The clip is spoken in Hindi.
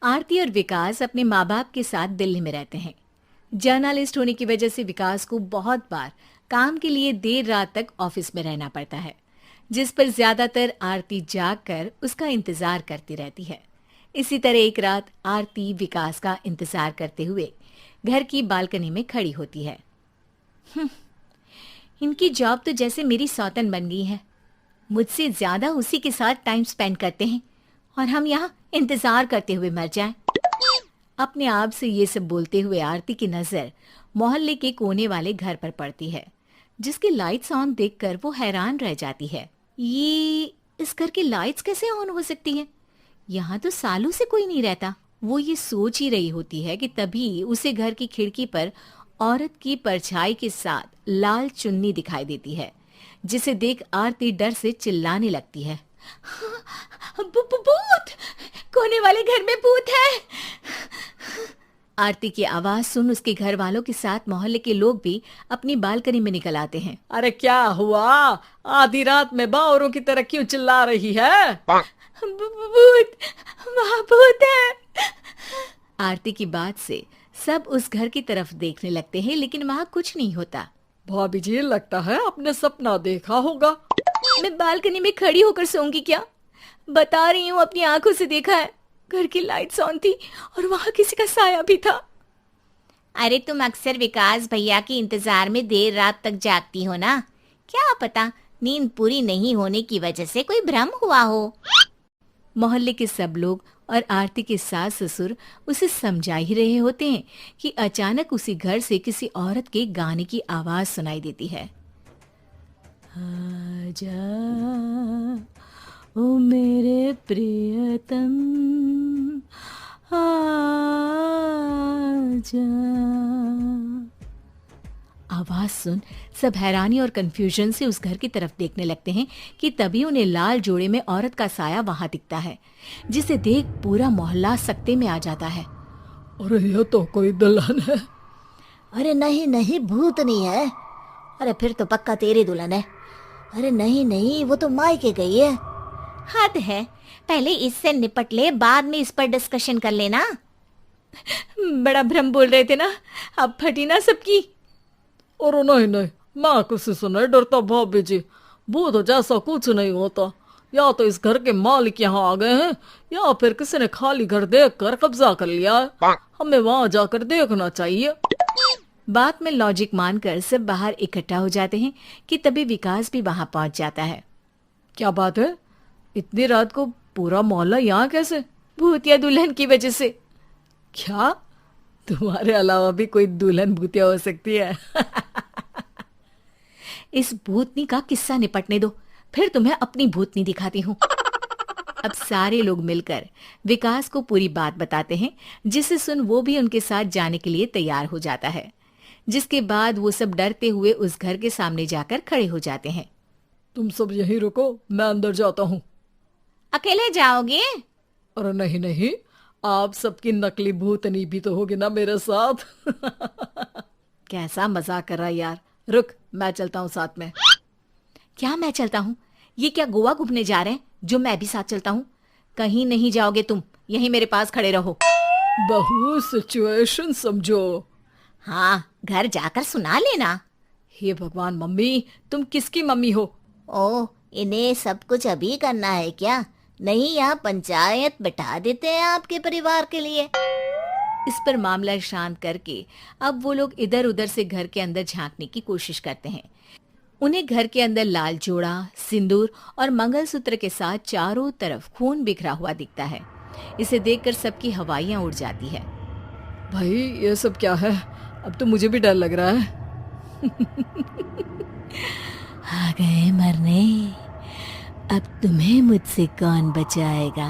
आरती और विकास अपने माँ बाप के साथ दिल्ली में रहते हैं। जर्नलिस्ट होने की वजह से विकास को बहुत बार काम के लिए देर रात तक ऑफिस में रहना पड़ता है, जिस पर ज्यादातर आरती जाग कर उसका इंतजार करती रहती है। इसी तरह एक रात आरती विकास का इंतजार करते हुए घर की बालकनी में खड़ी होती है। इनकी जॉब तो जैसे मेरी सौतन बन गई है। मुझसे ज्यादा उसी के साथ टाइम स्पेंड करते हैं और हम यहाँ इंतजार करते हुए मर जाएं। अपने आप से ये सब बोलते हुए आरती की नजर मोहल्ले के कोने वाले घर पर पड़ती है, जिसके लाइट्स ऑन देखकर वो हैरान रह जाती है। ये इस घर की लाइट्स कैसे ऑन हो सकती हैं? यहाँ तो सालों से कोई नहीं रहता। वो ये सोच ही रही होती है कि तभी उसे घर की खिड़की पर औरत की परछाई के साथ लाल चुन्नी दिखाई देती है, जिसे देख आरती डर से चिल्लाने लगती है। भूत! कोने वाले घर में भूत है! आरती की आवाज सुन उसके घर वालों के साथ मोहल्ले के लोग भी अपनी बालकनी में निकल आते हैं। अरे क्या हुआ? आधी रात में बावरों की तरह क्यों चिल्ला रही है? भूत! वहाँ भूत है! आरती की बात से सब उस घर की तरफ देखने लगते हैं, लेकिन वहाँ कुछ नहीं होता। भाभी जी, लगता है आपने सपना देखा होगा। मैं बालकनी में खड़ी होकर सोऊंगी क्या? बता रही हूँ, अपनी आंखों से देखा है। घर की लाइट्स ऑन थी और वहाँ किसी का साया भी था। अरे तुम अक्सर विकास भैया के इंतजार में देर रात तक जागती हो ना, क्या पता नींद पूरी नहीं होने की वजह से कोई भ्रम हुआ हो। मोहल्ले के सब लोग और आरती के सास ससुर उसे समझा ही रहे होते हैं कि अचानक उसी घर से किसी औरत के गाने की आवाज सुनाई देती है। आजा ओ मेरे प्रियतम आजा। आवाज सुन सब हैरानी और कंफ्यूजन से उस घर की तरफ देखने लगते हैं कि तभी उन्हें लाल जोड़े में औरत का साया वहां दिखता है, जिसे देख पूरा मोहल्ला सकते में आ जाता है। अरे ये तो कोई दुल्हन है। अरे नहीं नहीं, भूत नहीं है। अरे फिर तो पक्का तेरी दुल्हन है। अरे नहीं नहीं, वो तो मायके गई है। हद है, पहले इससे निपट ले, बाद में इस पर डिस्कशन कर लेना। बड़ा भ्रम बोल रहे थे ना, अब फटी ना सबकी। और नहीं नहीं, मैं किसी से नहीं डरता भाभी जी। भूत जैसा कुछ नहीं होता। या तो इस घर के मालिक यहाँ आ गए हैं, या फिर किसी ने खाली घर देख कर कब्जा कर लिया है। हमें वहाँ जाकर देखना चाहिए। बात में लॉजिक मानकर सब बाहर इकट्ठा हो जाते हैं कि तभी विकास भी वहां पहुंच जाता है। क्या बात है? इतनी रात को पूरा मोहल्ला यहाँ कैसे? भूतिया दुल्हन की वजह से। क्या तुम्हारे अलावा भी कोई दुल्हन भूतिया हो सकती है? इस भूतनी का किस्सा निपटने दो, फिर तुम्हें अपनी भूतनी दिखाती हूँ। अब सारे लोग मिलकर विकास को पूरी बात बताते हैं, जिसे सुन वो भी उनके साथ जाने के लिए तैयार हो जाता है। जिसके बाद वो सब डरते हुए उस घर के सामने जाकर खड़े हो जाते हैं। तुम सब यहीं रुको, मैं अंदर जाता हूँ। अकेले जाओगे? अरे नहीं नहीं, आप सबकी नकली भूतनी भी तो होगी ना मेरे साथ। कैसा मजाक कर रहा यार। रुक, मैं चलता हूँ साथ में। क्या मैं चलता हूँ? ये क्या गोवा घूमने जा रहे हैं जो मैं भी साथ चलता हूँ? कहीं नहीं जाओगे तुम, यहीं मेरे पास खड़े रहो। बहू सिचुएशन समझो। हाँ, घर जाकर सुना लेना। हे भगवान, मम्मी तुम किसकी मम्मी हो? ओ, इन्हें सब कुछ अभी करना है क्या? नहीं, यहाँ पंचायत बैठा देते हैं आपके परिवार के लिए। इस पर मामला शांत करके अब वो लोग इधर उधर से घर के अंदर झांकने की कोशिश करते हैं। उन्हें घर के अंदर लाल जोड़ा, सिंदूर और मंगलसूत्र के साथ चारों तरफ खून बिखरा हुआ दिखता है। इसे देखकर सबकी हवाइयां उड़ जाती है। भाई ये सब क्या है? अब तो मुझे भी डर लग रहा है। आ गए मरने, अब तुम्हें मुझसे कौन बचाएगा?